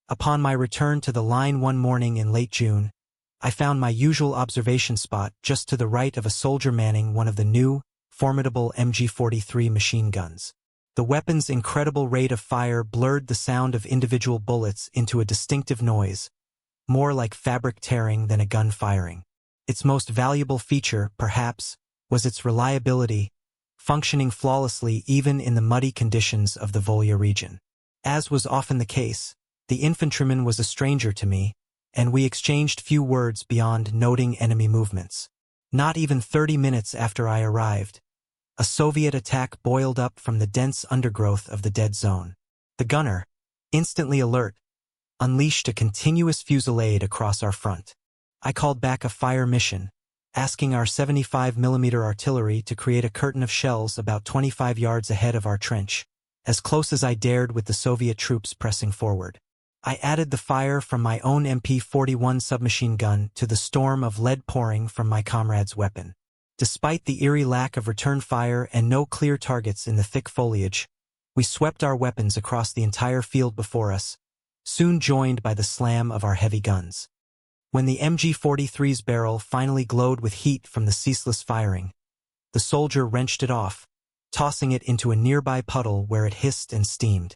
Upon my return to the line one morning in late June, I found my usual observation spot just to the right of a soldier manning one of the new, formidable MG-43 machine guns. The weapon's incredible rate of fire blurred the sound of individual bullets into a distinctive noise, more like fabric tearing than a gun firing. Its most valuable feature, perhaps, was its reliability, functioning flawlessly even in the muddy conditions of the Volya region. As was often the case, the infantryman was a stranger to me, and we exchanged few words beyond noting enemy movements. Not even 30 minutes after I arrived, a Soviet attack boiled up from the dense undergrowth of the dead zone. The gunner, instantly alert, unleashed a continuous fusillade across our front. I called back a fire mission, asking our 75mm artillery to create a curtain of shells about 25 yards ahead of our trench, as close as I dared with the Soviet troops pressing forward. I added the fire from my own MP-41 submachine gun to the storm of lead pouring from my comrade's weapon. Despite the eerie lack of return fire and no clear targets in the thick foliage, we swept our weapons across the entire field before us, soon joined by the slam of our heavy guns. When the MG-43's barrel finally glowed with heat from the ceaseless firing, the soldier wrenched it off, tossing it into a nearby puddle where it hissed and steamed.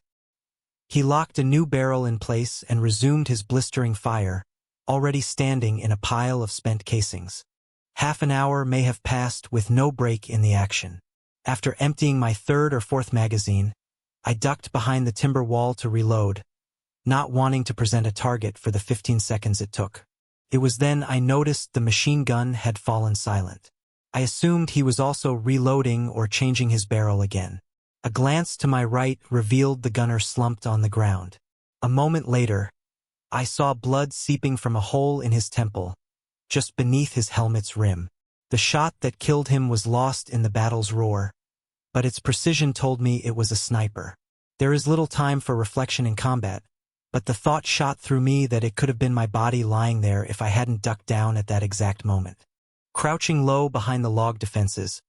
He locked a new barrel in place and resumed his blistering fire, already standing in a pile of spent casings. Half an hour may have passed with no break in the action. After emptying my third or fourth magazine, I ducked behind the timber wall to reload, not wanting to present a target for the 15 seconds it took. It was then I noticed the machine gun had fallen silent. I assumed he was also reloading or changing his barrel again. A glance to my right revealed the gunner slumped on the ground. A moment later, I saw blood seeping from a hole in his temple, just beneath his helmet's rim. The shot that killed him was lost in the battle's roar, but its precision told me it was a sniper. There is little time for reflection in combat, but the thought shot through me that it could have been my body lying there if I hadn't ducked down at that exact moment. Crouching low behind the log defenses,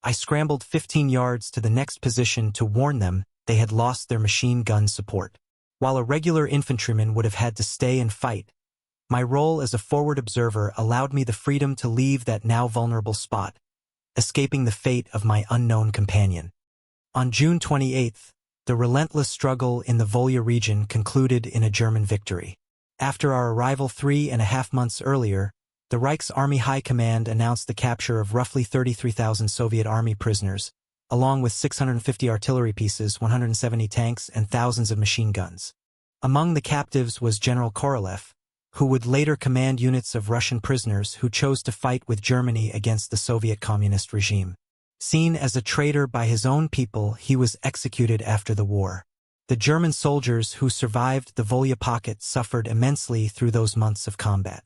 I scrambled 15 yards to the next position to warn them they had lost their machine gun support. While a regular infantryman would have had to stay and fight, my role as a forward observer allowed me the freedom to leave that now vulnerable spot, escaping the fate of my unknown companion. On June 28th, the relentless struggle in the Volya region concluded in a German victory. After our arrival 3.5 months earlier, the Reich's Army High Command announced the capture of roughly 33,000 Soviet Army prisoners, along with 650 artillery pieces, 170 tanks, and thousands of machine guns. Among the captives was General Korolev, who would later command units of Russian prisoners who chose to fight with Germany against the Soviet communist regime. Seen as a traitor by his own people, he was executed after the war. The German soldiers who survived the Volya pocket suffered immensely through those months of combat.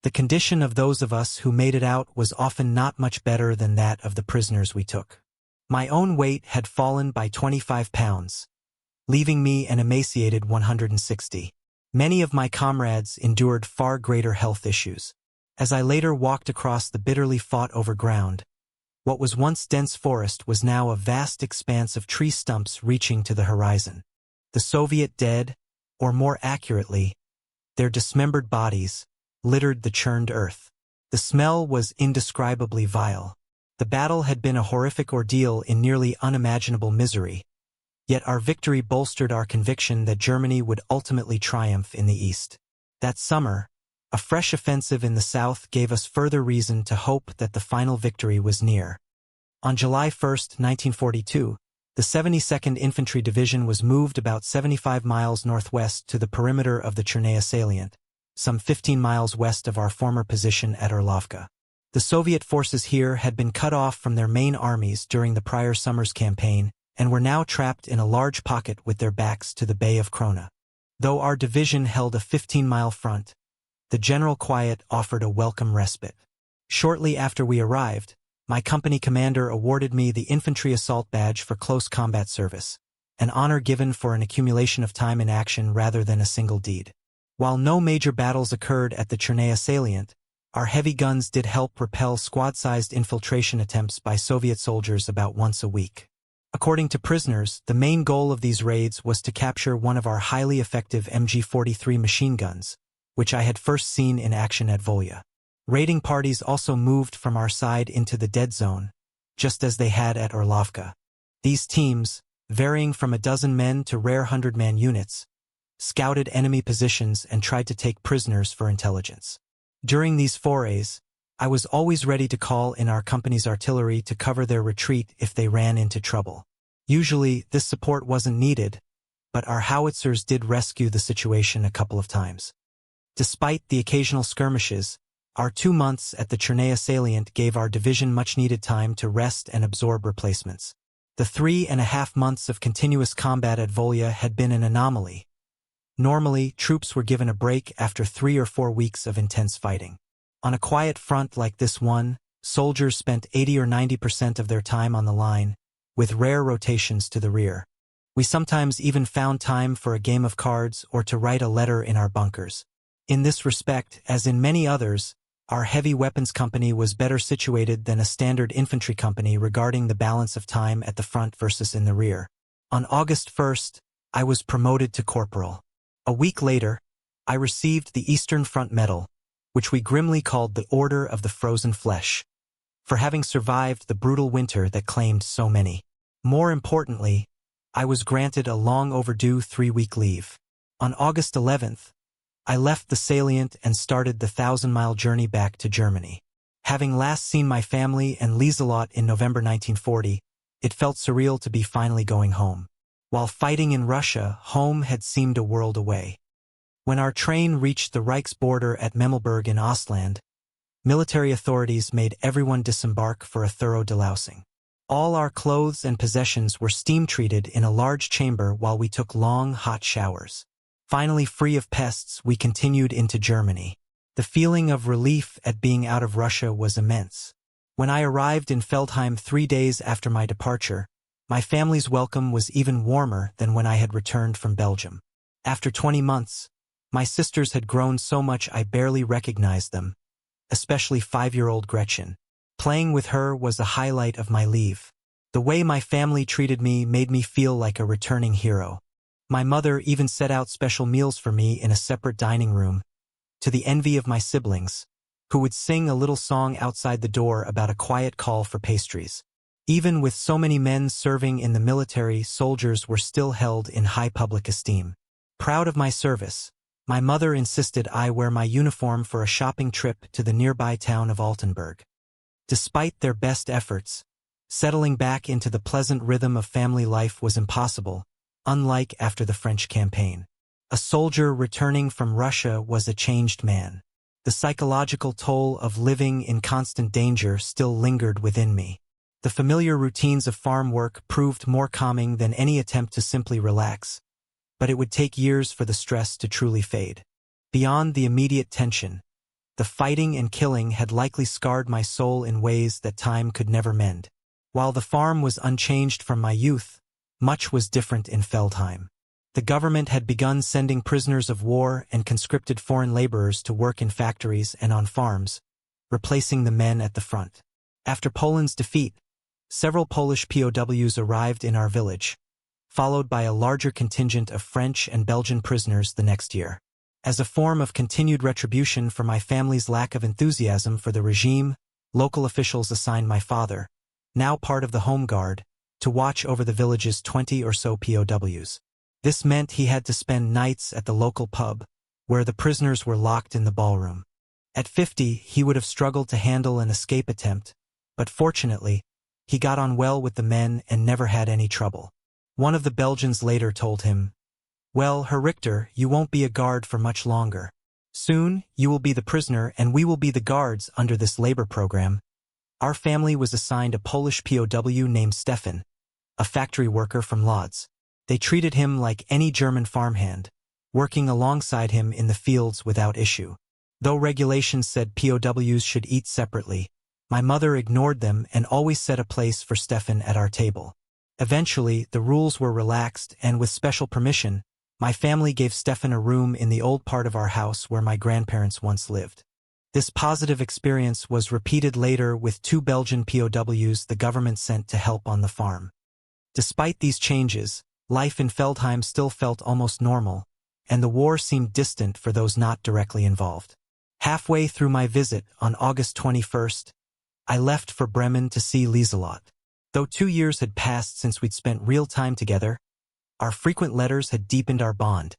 The condition of those of us who made it out was often not much better than that of the prisoners we took. My own weight had fallen by 25 pounds, leaving me an emaciated 160. Many of my comrades endured far greater health issues. As I later walked across the bitterly fought-over ground, what was once dense forest was now a vast expanse of tree stumps reaching to the horizon. The Soviet dead, or more accurately, their dismembered bodies, littered the churned earth. The smell was indescribably vile. The battle had been a horrific ordeal in nearly unimaginable misery, yet our victory bolstered our conviction that Germany would ultimately triumph in the East. That summer, a fresh offensive in the South gave us further reason to hope that the final victory was near. On July 1, 1942, the 72nd Infantry Division was moved about 75 miles northwest to the perimeter of the Chernaya salient, some 15 miles west of our former position at Orlovka. The Soviet forces here had been cut off from their main armies during the prior summer's campaign and were now trapped in a large pocket with their backs to the Bay of Krona. Though our division held a 15-mile front, the general quiet offered a welcome respite. Shortly after we arrived, my company commander awarded me the Infantry Assault Badge for close combat service, an honor given for an accumulation of time in action rather than a single deed. While no major battles occurred at the Chernaya salient, our heavy guns did help repel squad-sized infiltration attempts by Soviet soldiers about once a week. According to prisoners, the main goal of these raids was to capture one of our highly effective MG-43 machine guns, which I had first seen in action at Volya. Raiding parties also moved from our side into the dead zone, just as they had at Orlovka. These teams, varying from a dozen men to rare 100-man units, scouted enemy positions and tried to take prisoners for intelligence. During these forays, I was always ready to call in our company's artillery to cover their retreat if they ran into trouble. Usually, this support wasn't needed, but our howitzers did rescue the situation a couple of times. Despite the occasional skirmishes, our 2 months at the Chernaya salient gave our division much-needed time to rest and absorb replacements. The 3.5 months of continuous combat at Volya had been an anomaly. Normally, troops were given a break after 3 or 4 weeks of intense fighting. On a quiet front like this one, soldiers spent 80 or 90% of their time on the line, with rare rotations to the rear. We sometimes even found time for a game of cards or to write a letter in our bunkers. In this respect, as in many others, our heavy weapons company was better situated than a standard infantry company regarding the balance of time at the front versus in the rear. On August 1st, I was promoted to corporal. A week later, I received the Eastern Front Medal, which we grimly called the Order of the Frozen Flesh, for having survived the brutal winter that claimed so many. More importantly, I was granted a long-overdue 3-week leave. On August 11th, I left the salient and started the 1,000-mile journey back to Germany. Having last seen my family and Lieselot in November 1940, it felt surreal to be finally going home. While fighting in Russia, home had seemed a world away. When our train reached the Reich's border at Memmelberg in Ostland, military authorities made everyone disembark for a thorough delousing. All our clothes and possessions were steam-treated in a large chamber while we took long, hot showers. Finally free of pests, we continued into Germany. The feeling of relief at being out of Russia was immense. When I arrived in Feldheim 3 days after my departure, my family's welcome was even warmer than when I had returned from Belgium. After 20 months, my sisters had grown so much I barely recognized them, especially 5-year-old Gretchen. Playing with her was a highlight of my leave. The way my family treated me made me feel like a returning hero. My mother even set out special meals for me in a separate dining room, to the envy of my siblings, who would sing a little song outside the door about a quiet call for pastries. Even with so many men serving in the military, soldiers were still held in high public esteem. Proud of my service, my mother insisted I wear my uniform for a shopping trip to the nearby town of Altenburg. Despite their best efforts, settling back into the pleasant rhythm of family life was impossible, unlike after the French campaign. A soldier returning from Russia was a changed man. The psychological toll of living in constant danger still lingered within me. The familiar routines of farm work proved more calming than any attempt to simply relax, but it would take years for the stress to truly fade. Beyond the immediate tension, the fighting and killing had likely scarred my soul in ways that time could never mend. While the farm was unchanged from my youth, much was different in Feldheim. The government had begun sending prisoners of war and conscripted foreign laborers to work in factories and on farms, replacing the men at the front. After Poland's defeat, several Polish POWs arrived in our village, followed by a larger contingent of French and Belgian prisoners the next year. As a form of continued retribution for my family's lack of enthusiasm for the regime, local officials assigned my father, now part of the Home Guard, to watch over the village's 20 or so POWs. This meant he had to spend nights at the local pub, where the prisoners were locked in the ballroom. At 50, he would have struggled to handle an escape attempt, but fortunately, he got on well with the men and never had any trouble. One of the Belgians later told him, "Well, Herr Richter, you won't be a guard for much longer. Soon, you will be the prisoner and we will be the guards under this labor program." Our family was assigned a Polish POW named Stefan, a factory worker from Lodz. They treated him like any German farmhand, working alongside him in the fields without issue. Though regulations said POWs should eat separately, my mother ignored them and always set a place for Stefan at our table. Eventually, the rules were relaxed and with special permission, my family gave Stefan a room in the old part of our house where my grandparents once lived. This positive experience was repeated later with 2 Belgian POWs the government sent to help on the farm. Despite these changes, life in Feldheim still felt almost normal, and the war seemed distant for those not directly involved. Halfway through my visit on August 21st, I left for Bremen to see Lieselot. Though 2 years had passed since we'd spent real time together, our frequent letters had deepened our bond,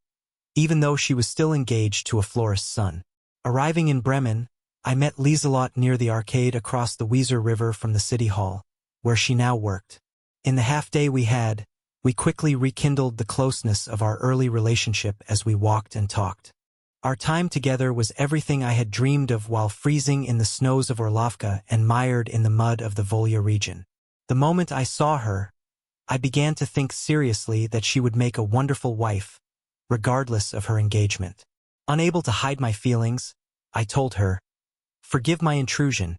even though she was still engaged to a florist's son. Arriving in Bremen, I met Lieselot near the arcade across the Weser River from the city hall, where she now worked. In the half-day we had, we quickly rekindled the closeness of our early relationship as we walked and talked. Our time together was everything I had dreamed of while freezing in the snows of Orlovka and mired in the mud of the Volya region. The moment I saw her, I began to think seriously that she would make a wonderful wife, regardless of her engagement. Unable to hide my feelings, I told her, "Forgive my intrusion,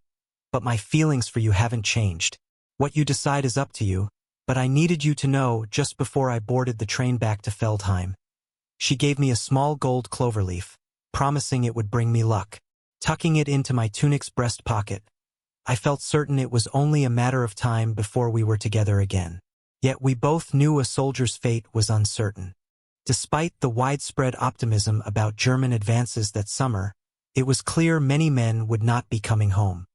but my feelings for you haven't changed. What you decide is up to you, but I needed you to know just before I boarded the train back to Feldheim." She gave me a small gold clover leaf, promising it would bring me luck. Tucking it into my tunic's breast pocket, I felt certain it was only a matter of time before we were together again. Yet we both knew a soldier's fate was uncertain. Despite the widespread optimism about German advances that summer, it was clear many men would not be coming home.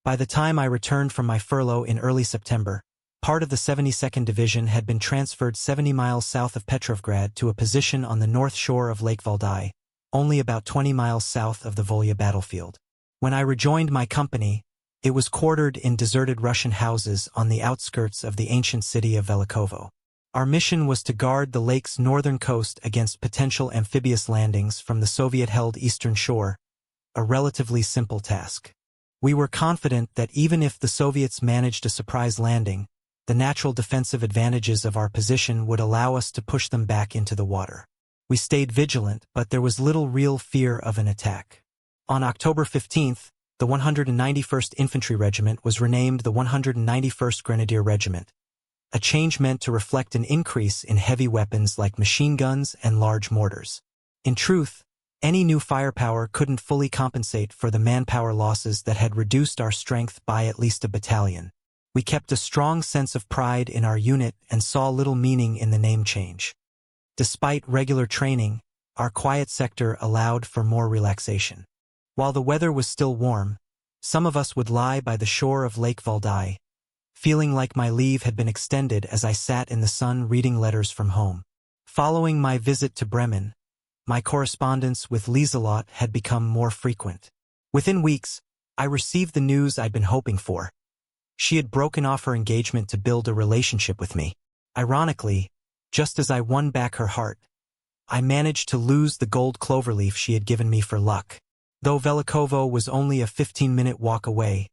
By the time I returned from my furlough in early September, part of the 72nd Division had been transferred 70 miles south of Petrovgrad to a position on the north shore of Lake Valdai, only about 20 miles south of the Volya battlefield. When I rejoined my company, it was quartered in deserted Russian houses on the outskirts of the ancient city of Velikovo. Our mission was to guard the lake's northern coast against potential amphibious landings from the Soviet-held eastern shore, a relatively simple task. We were confident that even if the Soviets managed a surprise landing, the natural defensive advantages of our position would allow us to push them back into the water. We stayed vigilant, but there was little real fear of an attack. On October 15th, the 191st Infantry Regiment was renamed the 191st Grenadier Regiment, a change meant to reflect an increase in heavy weapons like machine guns and large mortars. In truth, any new firepower couldn't fully compensate for the manpower losses that had reduced our strength by at least a battalion. We kept a strong sense of pride in our unit and saw little meaning in the name change. Despite regular training, our quiet sector allowed for more relaxation. While the weather was still warm, some of us would lie by the shore of Lake Valdai, feeling like my leave had been extended as I sat in the sun reading letters from home. Following my visit to Bremen, my correspondence with Lieselot had become more frequent. Within weeks, I received the news I'd been hoping for. She had broken off her engagement to build a relationship with me. Ironically, just as I won back her heart, I managed to lose the gold cloverleaf she had given me for luck. Though Velikovo was only a 15-minute walk away,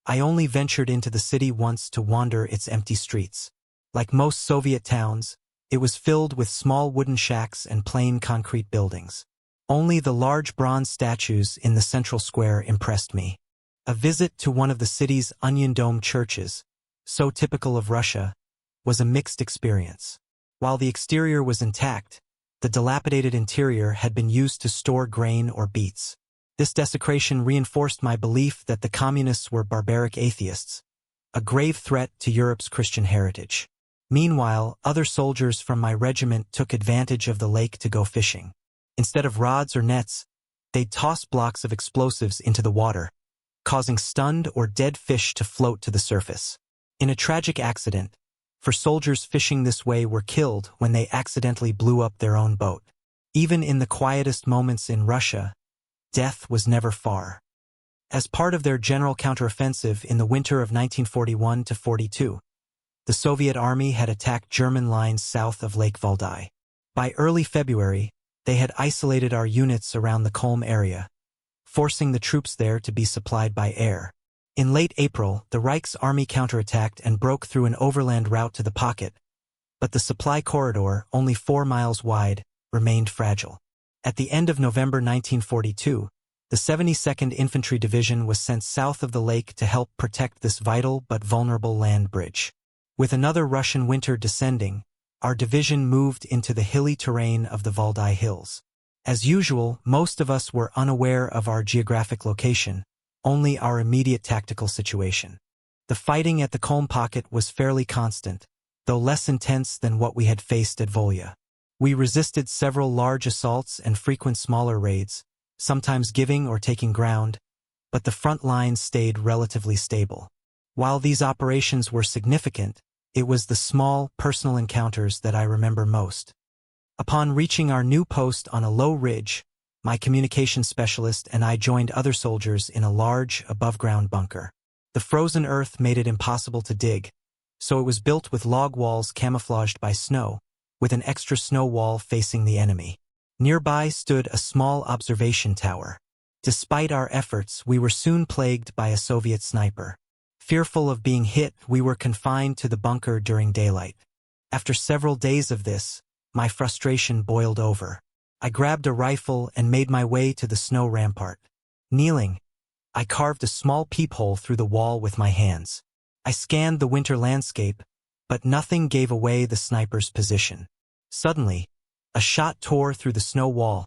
I only ventured into the city once to wander its empty streets. Like most Soviet towns, it was filled with small wooden shacks and plain concrete buildings. Only the large bronze statues in the central square impressed me. A visit to one of the city's onion-domed churches, so typical of Russia, was a mixed experience. While the exterior was intact, the dilapidated interior had been used to store grain or beets. This desecration reinforced my belief that the communists were barbaric atheists, a grave threat to Europe's Christian heritage. Meanwhile, other soldiers from my regiment took advantage of the lake to go fishing. Instead of rods or nets, they'd toss blocks of explosives into the water, causing stunned or dead fish to float to the surface. In a tragic accident, soldiers fishing this way were killed when they accidentally blew up their own boat. Even in the quietest moments in Russia, death was never far. As part of their general counteroffensive in the winter of 1941-42, the Soviet army had attacked German lines south of Lake Valdai. By early February, they had isolated our units around the Kulm area, forcing the troops there to be supplied by air. In late April, the Reich's army counterattacked and broke through an overland route to the pocket, but the supply corridor, only 4 miles wide, remained fragile. At the end of November 1942, the 72nd Infantry Division was sent south of the lake to help protect this vital but vulnerable land bridge. With another Russian winter descending, our division moved into the hilly terrain of the Valdai Hills. As usual, most of us were unaware of our geographic location, only our immediate tactical situation. The fighting at the Kulm pocket was fairly constant, though less intense than what we had faced at Volya. We resisted several large assaults and frequent smaller raids, sometimes giving or taking ground, but the front lines stayed relatively stable. While these operations were significant, it was the small, personal encounters that I remember most. Upon reaching our new post on a low ridge, my communications specialist and I joined other soldiers in a large, above-ground bunker. The frozen earth made it impossible to dig, so it was built with log walls camouflaged by snow, with an extra snow wall facing the enemy. Nearby stood a small observation tower. Despite our efforts, we were soon plagued by a Soviet sniper. Fearful of being hit, we were confined to the bunker during daylight. After several days of this, my frustration boiled over. I grabbed a rifle and made my way to the snow rampart. Kneeling, I carved a small peephole through the wall with my hands. I scanned the winter landscape, but nothing gave away the sniper's position. Suddenly, a shot tore through the snow wall,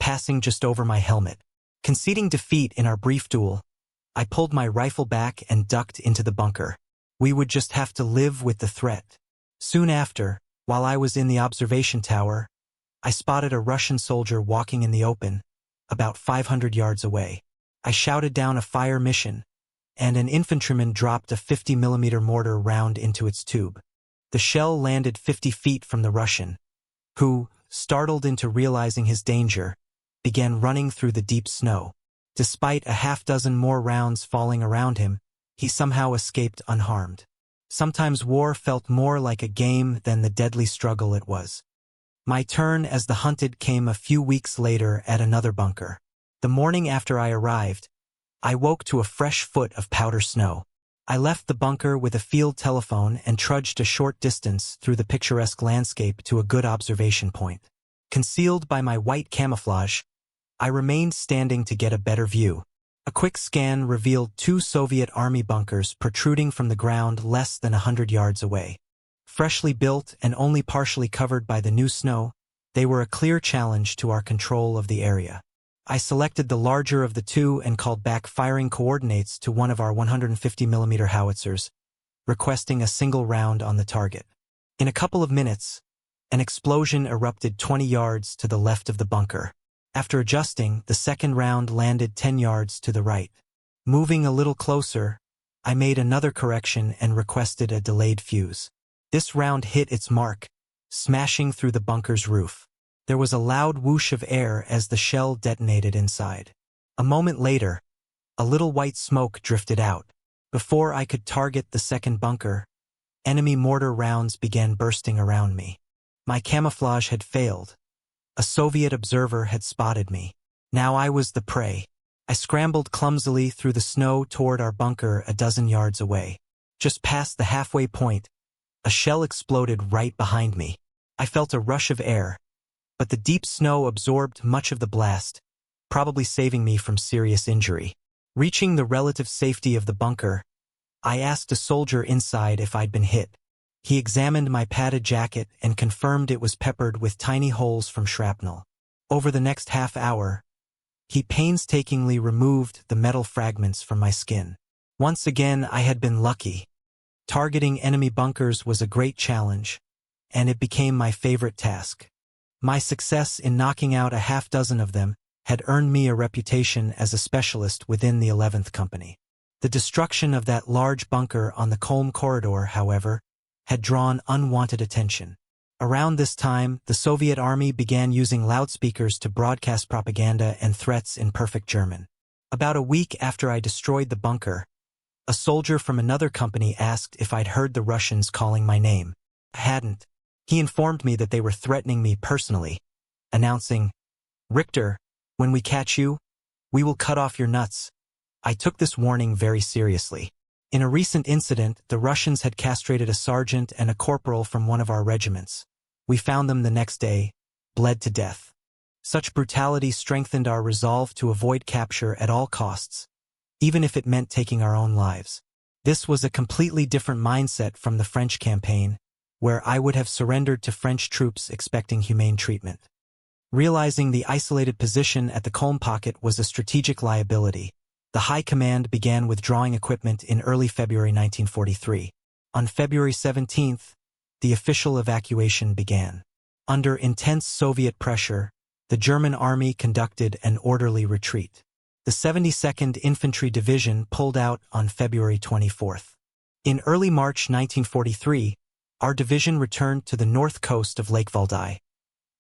passing just over my helmet. Conceding defeat in our brief duel, I pulled my rifle back and ducked into the bunker. We would just have to live with the threat. Soon after, while I was in the observation tower, I spotted a Russian soldier walking in the open, about 500 yards away. I shouted down a fire mission, and an infantryman dropped a 50mm mortar round into its tube. The shell landed 50 feet from the Russian, who, startled into realizing his danger, began running through the deep snow. Despite a half-dozen more rounds falling around him, he somehow escaped unharmed. Sometimes war felt more like a game than the deadly struggle it was. My turn as the hunted came a few weeks later at another bunker. The morning after I arrived, I woke to a fresh foot of powder snow. I left the bunker with a field telephone and trudged a short distance through the picturesque landscape to a good observation point. Concealed by my white camouflage, I remained standing to get a better view. A quick scan revealed 2 Soviet army bunkers protruding from the ground less than 100 yards away. Freshly built and only partially covered by the new snow, they were a clear challenge to our control of the area. I selected the larger of the 2 and called back firing coordinates to one of our 150mm howitzers, requesting a single round on the target. In a couple of minutes, an explosion erupted 20 yards to the left of the bunker. After adjusting, the second round landed 10 yards to the right. Moving a little closer, I made another correction and requested a delayed fuse. This round hit its mark, smashing through the bunker's roof. There was a loud whoosh of air as the shell detonated inside. A moment later, a little white smoke drifted out. Before I could target the second bunker, enemy mortar rounds began bursting around me. My camouflage had failed. A Soviet observer had spotted me. Now I was the prey. I scrambled clumsily through the snow toward our bunker a dozen yards away. Just past the halfway point, a shell exploded right behind me. I felt a rush of air, but the deep snow absorbed much of the blast, probably saving me from serious injury. Reaching the relative safety of the bunker, I asked a soldier inside if I'd been hit. He examined my padded jacket and confirmed it was peppered with tiny holes from shrapnel. Over the next half hour, he painstakingly removed the metal fragments from my skin. Once again, I had been lucky. Targeting enemy bunkers was a great challenge, and it became my favorite task. My success in knocking out a half-dozen of them had earned me a reputation as a specialist within the 11th Company. The destruction of that large bunker on the Kulm corridor, however, had drawn unwanted attention. Around this time, the Soviet army began using loudspeakers to broadcast propaganda and threats in perfect German. About a week after I destroyed the bunker, a soldier from another company asked if I'd heard the Russians calling my name. I hadn't. He informed me that they were threatening me personally, announcing, "Richter, when we catch you, we will cut off your nuts." I took this warning very seriously. In a recent incident, the Russians had castrated a sergeant and a corporal from one of our regiments. We found them the next day, bled to death. Such brutality strengthened our resolve to avoid capture at all costs, even if it meant taking our own lives. This was a completely different mindset from the French campaign, where I would have surrendered to French troops expecting humane treatment. Realizing the isolated position at the Kulm pocket was a strategic liability, the High Command began withdrawing equipment in early February 1943. On February 17th, the official evacuation began. Under intense Soviet pressure, the German army conducted an orderly retreat. The 72nd Infantry Division pulled out on February 24th. In early March 1943, our division returned to the north coast of Lake Volya,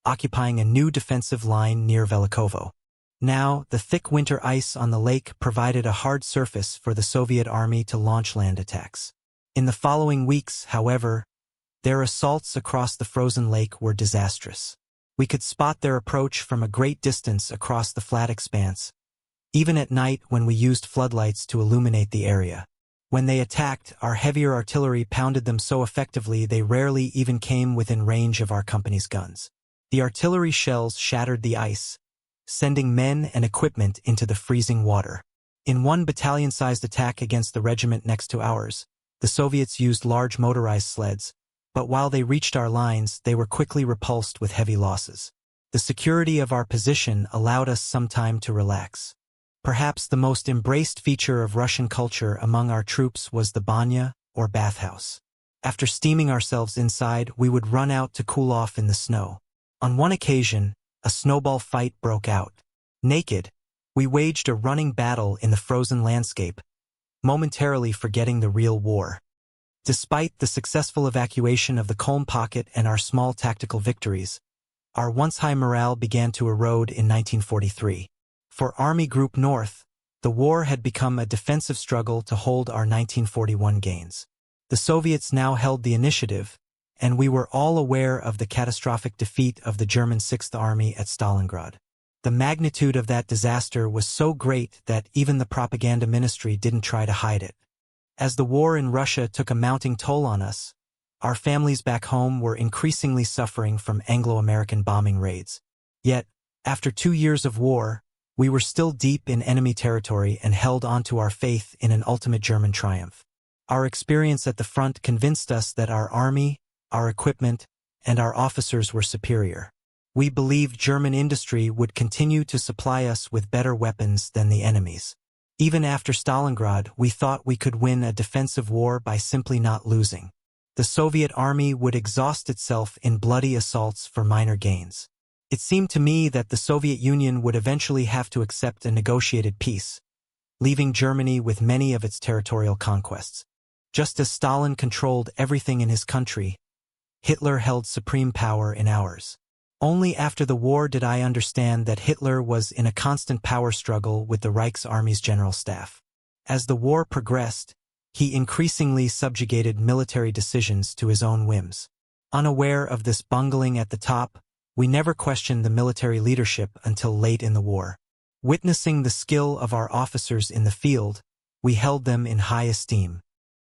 occupying a new defensive line near Velikovo. Now, the thick winter ice on the lake provided a hard surface for the Soviet army to launch land attacks. In the following weeks, however, their assaults across the frozen lake were disastrous. We could spot their approach from a great distance across the flat expanse, even at night when we used floodlights to illuminate the area. When they attacked, our heavier artillery pounded them so effectively they rarely even came within range of our company's guns. The artillery shells shattered the ice, sending men and equipment into the freezing water. In one battalion-sized attack against the regiment next to ours, the Soviets used large motorized sleds, but while they reached our lines, they were quickly repulsed with heavy losses. The security of our position allowed us some time to relax. Perhaps the most embraced feature of Russian culture among our troops was the banya, or bathhouse. After steaming ourselves inside, we would run out to cool off in the snow. On one occasion, a snowball fight broke out. Naked, we waged a running battle in the frozen landscape, momentarily forgetting the real war. Despite the successful evacuation of the Kolm pocket and our small tactical victories, our once high morale began to erode in 1943. For Army Group North, the war had become a defensive struggle to hold our 1941 gains. The Soviets now held the initiative, and we were all aware of the catastrophic defeat of the German Sixth Army at Stalingrad. The magnitude of that disaster was so great that even the propaganda ministry didn't try to hide it. As the war in Russia took a mounting toll on us, our families back home were increasingly suffering from Anglo-American bombing raids. Yet, after 2 years of war, we were still deep in enemy territory and held onto our faith in an ultimate German triumph. Our experience at the front convinced us that our army, our equipment, and our officers were superior. We believed German industry would continue to supply us with better weapons than the enemy's. Even after Stalingrad, we thought we could win a defensive war by simply not losing. The Soviet army would exhaust itself in bloody assaults for minor gains. It seemed to me that the Soviet Union would eventually have to accept a negotiated peace, leaving Germany with many of its territorial conquests. Just as Stalin controlled everything in his country, Hitler held supreme power in ours. Only after the war did I understand that Hitler was in a constant power struggle with the Reichsarmy's general staff. As the war progressed, he increasingly subjugated military decisions to his own whims. Unaware of this bungling at the top, we never questioned the military leadership until late in the war. Witnessing the skill of our officers in the field, we held them in high esteem.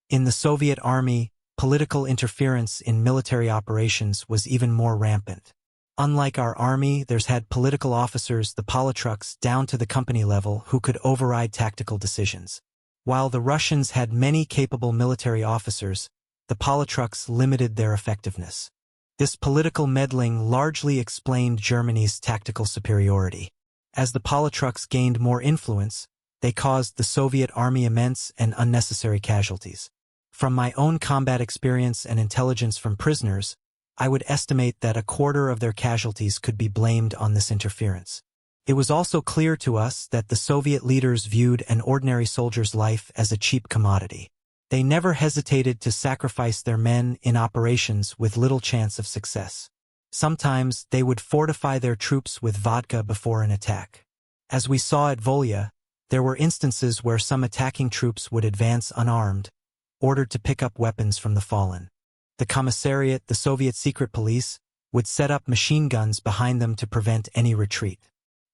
In the Soviet army, political interference in military operations was even more rampant. Unlike our army, there's had political officers, the politruks, down to the company level who could override tactical decisions. While the Russians had many capable military officers, the politruks limited their effectiveness. This political meddling largely explained Germany's tactical superiority. As the politruks gained more influence, they caused the Soviet army immense and unnecessary casualties. From my own combat experience and intelligence from prisoners, I would estimate that a quarter of their casualties could be blamed on this interference. It was also clear to us that the Soviet leaders viewed an ordinary soldier's life as a cheap commodity. They never hesitated to sacrifice their men in operations with little chance of success. Sometimes they would fortify their troops with vodka before an attack. As we saw at Volya, there were instances where some attacking troops would advance unarmed, ordered to pick up weapons from the fallen. The commissariat, the Soviet secret police, would set up machine guns behind them to prevent any retreat.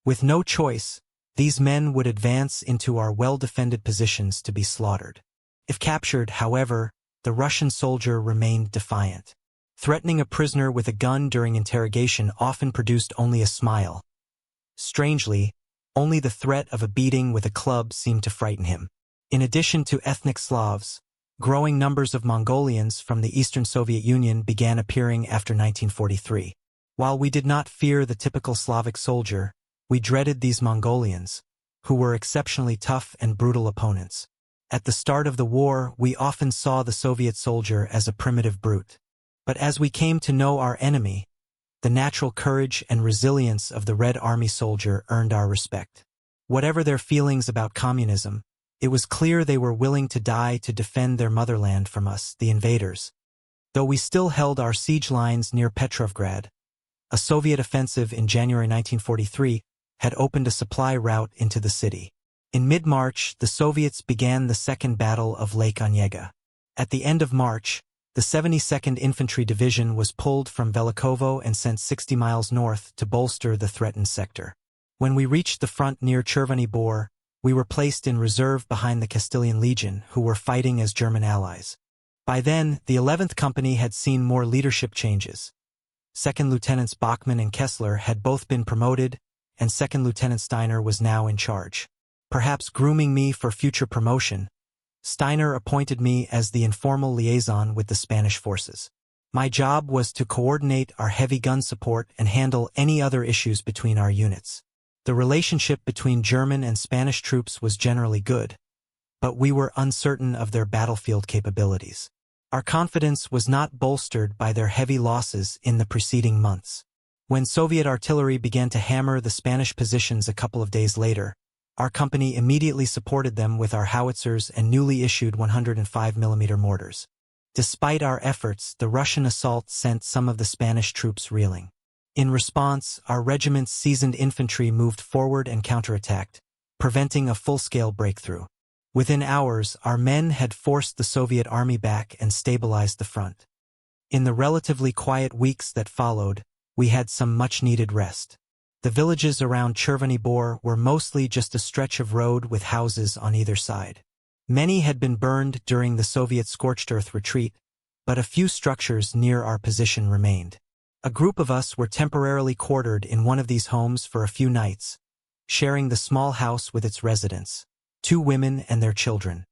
With no choice, these men would advance into our well-defended positions to be slaughtered. If captured, however, the Russian soldier remained defiant. Threatening a prisoner with a gun during interrogation often produced only a smile. Strangely, only the threat of a beating with a club seemed to frighten him. In addition to ethnic Slavs, growing numbers of Mongolians from the Eastern Soviet Union began appearing after 1943. While we did not fear the typical Slavic soldier, we dreaded these Mongolians, who were exceptionally tough and brutal opponents. At the start of the war, we often saw the Soviet soldier as a primitive brute. But as we came to know our enemy, the natural courage and resilience of the Red Army soldier earned our respect. Whatever their feelings about communism, it was clear they were willing to die to defend their motherland from us, the invaders. Though we still held our siege lines near Petrovgrad, a Soviet offensive in January 1943 had opened a supply route into the city. In mid-March, the Soviets began the Second Battle of Lake Onega. At the end of March, the 72nd Infantry Division was pulled from Velikovo and sent 60 miles north to bolster the threatened sector. When we reached the front near Chervony Bor, we were placed in reserve behind the Castilian Legion, who were fighting as German allies. By then, the 11th Company had seen more leadership changes. Second Lieutenants Bachmann and Kessler had both been promoted, and Second Lieutenant Steiner was now in charge. Perhaps grooming me for future promotion, Steiner appointed me as the informal liaison with the Spanish forces. My job was to coordinate our heavy gun support and handle any other issues between our units. The relationship between German and Spanish troops was generally good, but we were uncertain of their battlefield capabilities. Our confidence was not bolstered by their heavy losses in the preceding months. When Soviet artillery began to hammer the Spanish positions a couple of days later, our company immediately supported them with our howitzers and newly issued 105mm mortars. Despite our efforts, the Russian assault sent some of the Spanish troops reeling. In response, our regiment's seasoned infantry moved forward and counterattacked, preventing a full-scale breakthrough. Within hours, our men had forced the Soviet army back and stabilized the front. In the relatively quiet weeks that followed, we had some much-needed rest. The villages around Chervony Bor were mostly just a stretch of road with houses on either side. Many had been burned during the Soviet scorched earth retreat, but a few structures near our position remained. A group of us were temporarily quartered in one of these homes for a few nights, sharing the small house with its residents, 2 women and their children.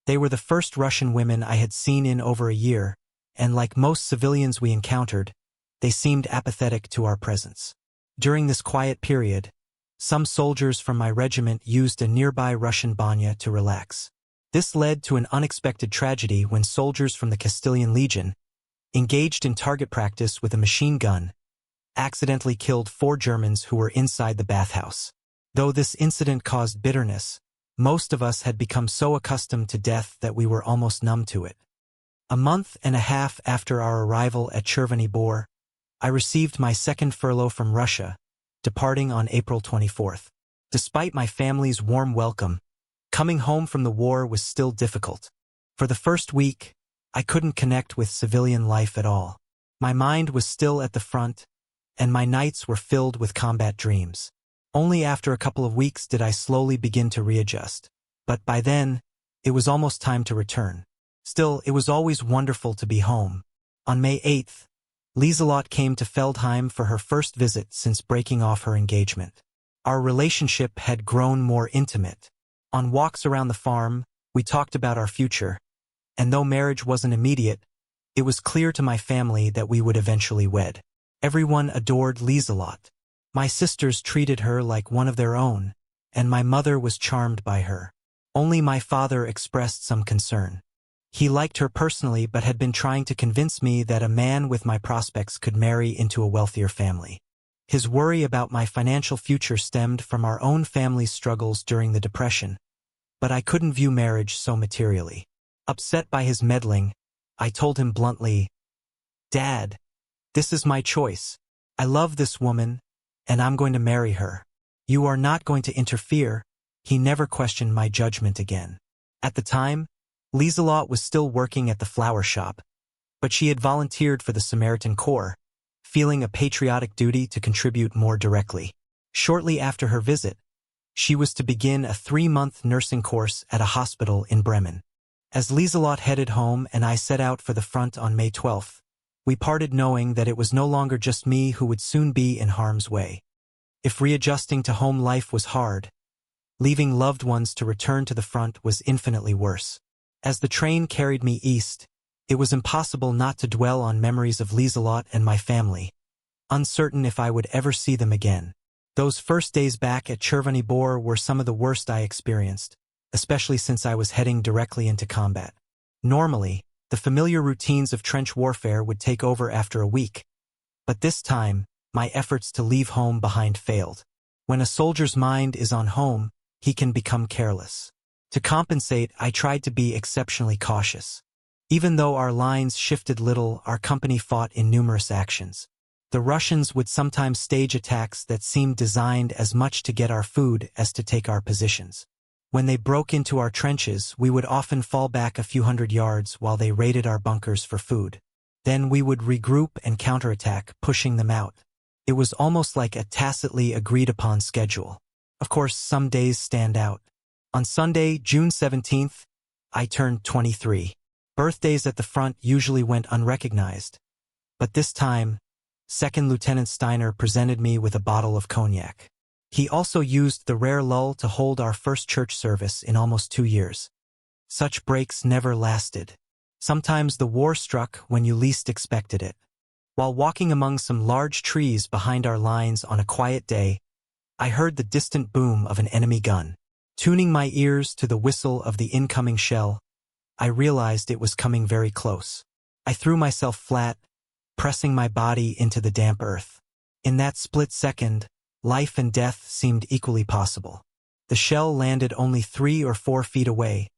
They were the first Russian women I had seen in over a year, and like most civilians we encountered, they seemed apathetic to our presence. During this quiet period, some soldiers from my regiment used a nearby Russian banya to relax. This led to an unexpected tragedy when soldiers from the Castilian Legion, engaged in target practice with a machine gun, accidentally killed 4 Germans who were inside the bathhouse. Though this incident caused bitterness, most of us had become so accustomed to death that we were almost numb to it. A month and a half after our arrival at Chervony Bor, I received my second furlough from Russia, departing on April 24th. Despite my family's warm welcome, coming home from the war was still difficult. For the first week, I couldn't connect with civilian life at all. My mind was still at the front, and my nights were filled with combat dreams. Only after a couple of weeks did I slowly begin to readjust. But by then, it was almost time to return. Still, it was always wonderful to be home. On May 8th, Lieselot came to Feldheim for her first visit since breaking off her engagement. Our relationship had grown more intimate. On walks around the farm, we talked about our future, and though marriage wasn't immediate, it was clear to my family that we would eventually wed. Everyone adored Lieselot. My sisters treated her like one of their own, and my mother was charmed by her. Only my father expressed some concern. He liked her personally but had been trying to convince me that a man with my prospects could marry into a wealthier family. His worry about my financial future stemmed from our own family's struggles during the Depression, but I couldn't view marriage so materially. Upset by his meddling, I told him bluntly, "Dad, this is my choice. I love this woman, and I'm going to marry her. You are not going to interfere." He never questioned my judgment again. At the time, Lieselot was still working at the flower shop, but she had volunteered for the Samaritan Corps, feeling a patriotic duty to contribute more directly. Shortly after her visit, she was to begin a 3-month nursing course at a hospital in Bremen. As Lieselot headed home and I set out for the front on May 12th, we parted knowing that it was no longer just me who would soon be in harm's way. If readjusting to home life was hard, leaving loved ones to return to the front was infinitely worse. As the train carried me east, it was impossible not to dwell on memories of Lieselot and my family, uncertain if I would ever see them again. Those first days back at Chervony Bor were some of the worst I experienced, especially since I was heading directly into combat. Normally, The familiar routines of trench warfare would take over after a week. But this time, my efforts to leave home behind failed. When a soldier's mind is on home, he can become careless. To compensate, I tried to be exceptionally cautious. Even though our lines shifted little, our company fought in numerous actions. The Russians would sometimes stage attacks that seemed designed as much to get our food as to take our positions. When they broke into our trenches, we would often fall back a few hundred yards while they raided our bunkers for food. Then we would regroup and counterattack, pushing them out. It was almost like a tacitly agreed-upon schedule. Of course, some days stand out. On Sunday, June 17th, I turned 23. Birthdays at the front usually went unrecognized. But this time, Second Lieutenant Steiner presented me with a bottle of cognac. He also used the rare lull to hold our first church service in almost 2 years. Such breaks never lasted. Sometimes the war struck when you least expected it. While walking among some large trees behind our lines on a quiet day, I heard the distant boom of an enemy gun. Tuning my ears to the whistle of the incoming shell, I realized it was coming very close. I threw myself flat, pressing my body into the damp earth. In that split second, life and death seemed equally possible. The shell landed only 3 or 4 feet away,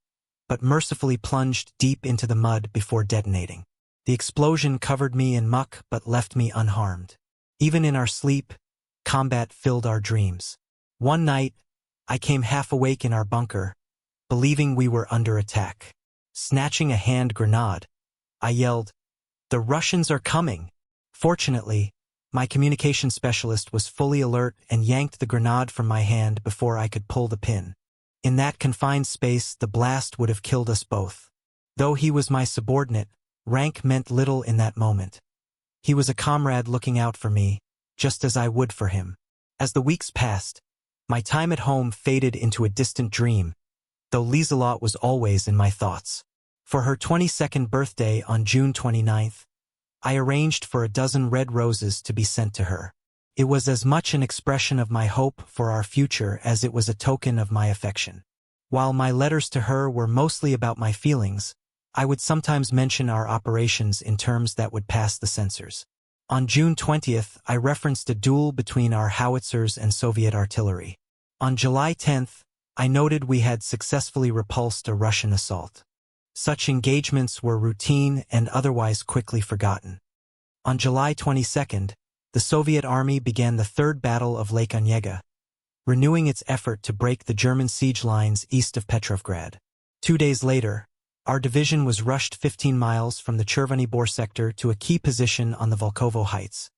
but mercifully plunged deep into the mud before detonating. The explosion covered me in muck but left me unharmed. Even in our sleep, combat filled our dreams. One night, I came half awake in our bunker, believing we were under attack. Snatching a hand grenade, I yelled, "The Russians are coming!" Fortunately, my communication specialist was fully alert and yanked the grenade from my hand before I could pull the pin. In that confined space, the blast would have killed us both. Though he was my subordinate, rank meant little in that moment. He was a comrade looking out for me, just as I would for him. As the weeks passed, my time at home faded into a distant dream, though Liselot was always in my thoughts. For her 22nd birthday on June 29th, I arranged for a dozen red roses to be sent to her. It was as much an expression of my hope for our future as it was a token of my affection. While my letters to her were mostly about my feelings, I would sometimes mention our operations in terms that would pass the censors. On June 20th, I referenced a duel between our howitzers and Soviet artillery. On July 10th, I noted we had successfully repulsed a Russian assault. Such engagements were routine and otherwise quickly forgotten. On July 22nd, the Soviet army began the Third Battle of Lake Onega, renewing its effort to break the German siege lines east of Petrovgrad. 2 days later, our division was rushed 15 miles from the Chervony Bor sector to a key position on the Volkovo Heights,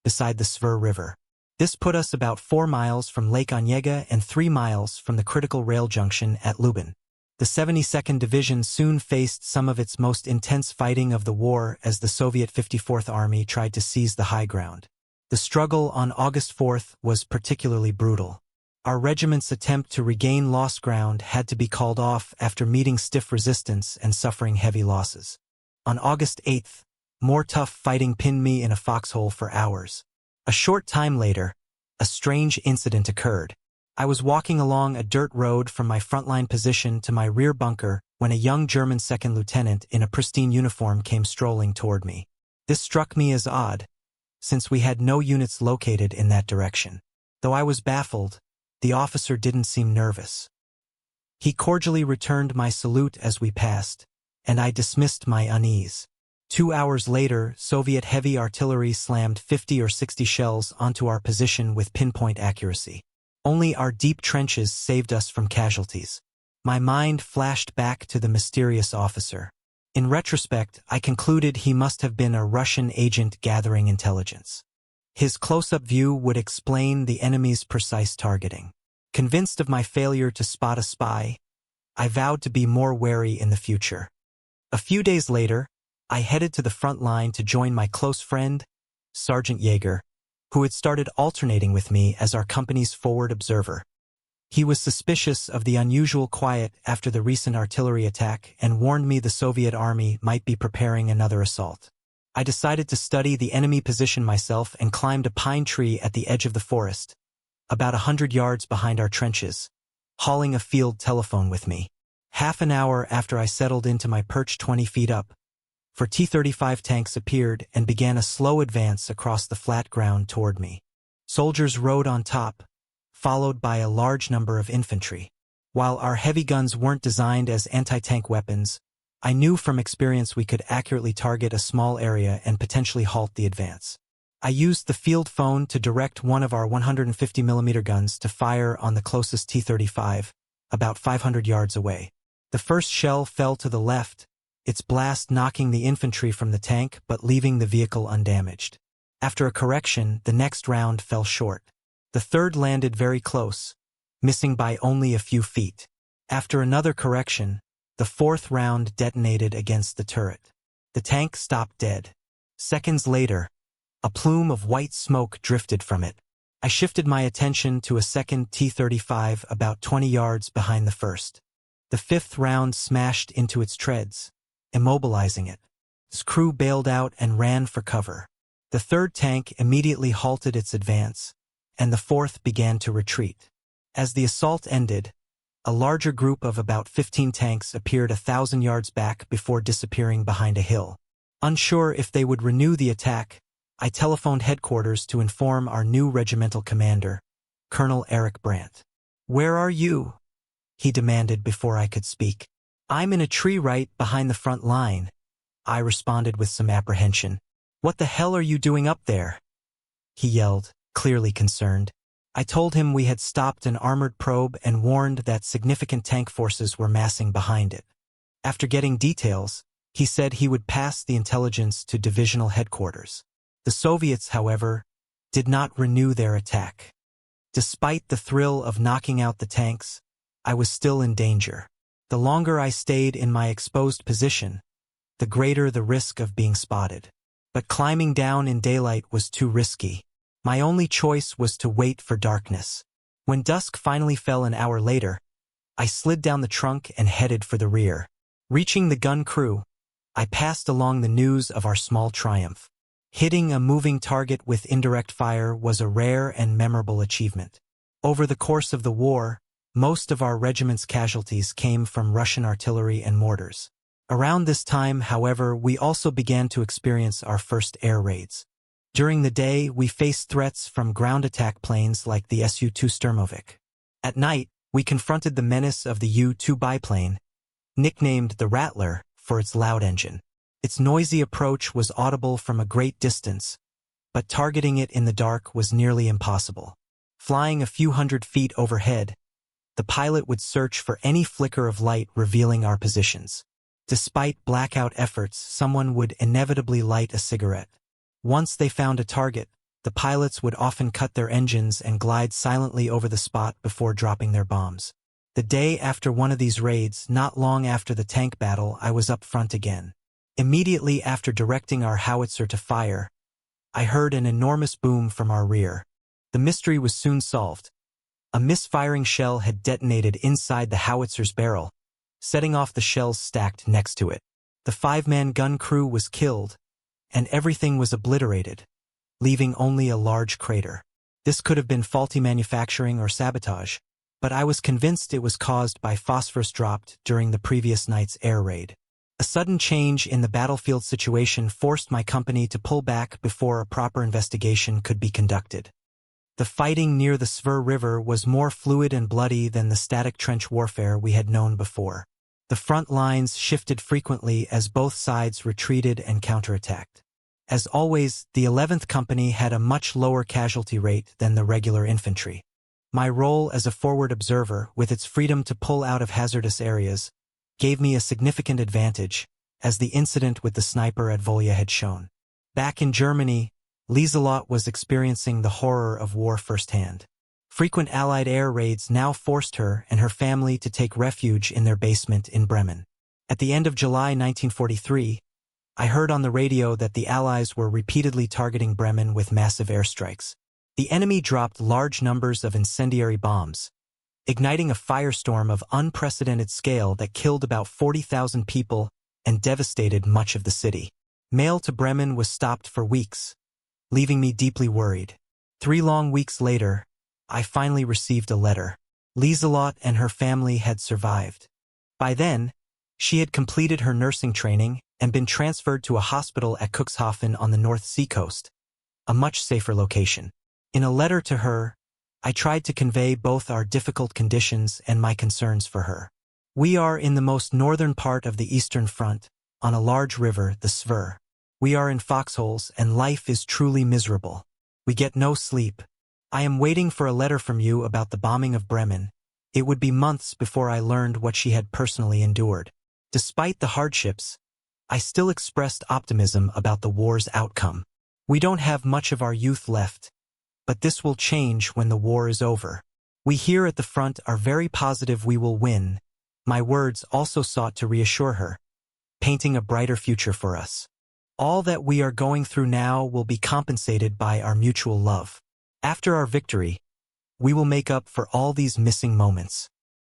beside the Svir River. This put us about 4 miles from Lake Onega and 3 miles from the critical rail junction at Lubin. The 72nd Division soon faced some of its most intense fighting of the war as the Soviet 54th Army tried to seize the high ground. The struggle on August 4th was particularly brutal. Our regiment's attempt to regain lost ground had to be called off after meeting stiff resistance and suffering heavy losses. On August 8th, more tough fighting pinned me in a foxhole for hours. A short time later, a strange incident occurred. I was walking along a dirt road from my frontline position to my rear bunker when a young German second lieutenant in a pristine uniform came strolling toward me. This struck me as odd, since we had no units located in that direction. Though I was baffled, the officer didn't seem nervous. He cordially returned my salute as we passed, and I dismissed my unease. 2 hours later, Soviet heavy artillery slammed 50 or 60 shells onto our position with pinpoint accuracy. Only our deep trenches saved us from casualties. My mind flashed back to the mysterious officer. In retrospect, I concluded he must have been a Russian agent gathering intelligence. His close-up view would explain the enemy's precise targeting. Convinced of my failure to spot a spy, I vowed to be more wary in the future. A few days later, I headed to the front line to join my close friend, Sergeant Yeager, who had started alternating with me as our company's forward observer. He was suspicious of the unusual quiet after the recent artillery attack and warned me the Soviet army might be preparing another assault. I decided to study the enemy position myself and climbed a pine tree at the edge of the forest, about 100 yards behind our trenches, hauling a field telephone with me. Half an hour after I settled into my perch 20 feet up, for T-35 tanks appeared and began a slow advance across the flat ground toward me. Soldiers rode on top, followed by a large number of infantry. While our heavy guns weren't designed as anti-tank weapons, I knew from experience we could accurately target a small area and potentially halt the advance. I used the field phone to direct one of our 150mm guns to fire on the closest T-35, about 500 yards away. The first shell fell to the left, its blast knocking the infantry from the tank but leaving the vehicle undamaged. After a correction, the next round fell short. The third landed very close, missing by only a few feet. After another correction, the fourth round detonated against the turret. The tank stopped dead. Seconds later, a plume of white smoke drifted from it. I shifted my attention to a second T-35 about 20 yards behind the first. The fifth round smashed into its treads, immobilizing it. Its crew bailed out and ran for cover. The third tank immediately halted its advance, and the fourth began to retreat. As the assault ended, a larger group of about 15 tanks appeared 1,000 yards back before disappearing behind a hill. Unsure if they would renew the attack, I telephoned headquarters to inform our new regimental commander, Colonel Eric Brandt. "Where are you?" he demanded before I could speak. "I'm in a tree right behind the front line," I responded with some apprehension. "What the hell are you doing up there?" he yelled, clearly concerned. I told him we had stopped an armored probe and warned that significant tank forces were massing behind it. After getting details, he said he would pass the intelligence to divisional headquarters. The Soviets, however, did not renew their attack. Despite the thrill of knocking out the tanks, I was still in danger. The longer I stayed in my exposed position, the greater the risk of being spotted. But climbing down in daylight was too risky. My only choice was to wait for darkness. When dusk finally fell an hour later, I slid down the trunk and headed for the rear. Reaching the gun crew, I passed along the news of our small triumph. Hitting a moving target with indirect fire was a rare and memorable achievement. Over the course of the war, most of our regiment's casualties came from Russian artillery and mortars. Around this time, however, we also began to experience our first air raids. During the day, we faced threats from ground attack planes like the Su-2 Sturmovik. At night, we confronted the menace of the U-2 biplane, nicknamed the Rattler for its loud engine. Its noisy approach was audible from a great distance, but targeting it in the dark was nearly impossible. Flying a few hundred feet overhead, the pilot would search for any flicker of light revealing our positions. Despite blackout efforts, someone would inevitably light a cigarette. Once they found a target, the pilots would often cut their engines and glide silently over the spot before dropping their bombs. The day after one of these raids, not long after the tank battle, I was up front again. Immediately after directing our howitzer to fire, I heard an enormous boom from our rear. The mystery was soon solved. A misfiring shell had detonated inside the howitzer's barrel, setting off the shells stacked next to it. The 5-man gun crew was killed, and everything was obliterated, leaving only a large crater. This could have been faulty manufacturing or sabotage, but I was convinced it was caused by phosphorus dropped during the previous night's air raid. A sudden change in the battlefield situation forced my company to pull back before a proper investigation could be conducted. The fighting near the Svir River was more fluid and bloody than the static trench warfare we had known before. The front lines shifted frequently as both sides retreated and counterattacked. As always, the 11th Company had a much lower casualty rate than the regular infantry. My role as a forward observer, with its freedom to pull out of hazardous areas, gave me a significant advantage, as the incident with the sniper at Volya had shown. Back in Germany, Lieselot was experiencing the horror of war firsthand. Frequent Allied air raids now forced her and her family to take refuge in their basement in Bremen. At the end of July 1943, I heard on the radio that the Allies were repeatedly targeting Bremen with massive airstrikes. The enemy dropped large numbers of incendiary bombs, igniting a firestorm of unprecedented scale that killed about 40,000 people and devastated much of the city. Mail to Bremen was stopped for weeks, leaving me deeply worried. 3 long weeks later, I finally received a letter. Lieselot and her family had survived. By then, she had completed her nursing training and been transferred to a hospital at Cuxhaven on the North Sea coast, a much safer location. In a letter to her, I tried to convey both our difficult conditions and my concerns for her. We are in the most northern part of the Eastern Front, on a large river, the Svir. We are in foxholes and life is truly miserable. We get no sleep. I am waiting for a letter from you about the bombing of Bremen. It would be months before I learned what she had personally endured. Despite the hardships, I still expressed optimism about the war's outcome. We don't have much of our youth left, but this will change when the war is over. We here at the front are very positive we will win. My words also sought to reassure her, painting a brighter future for us. All that we are going through now will be compensated by our mutual love. After our victory, we will make up for all these missing moments.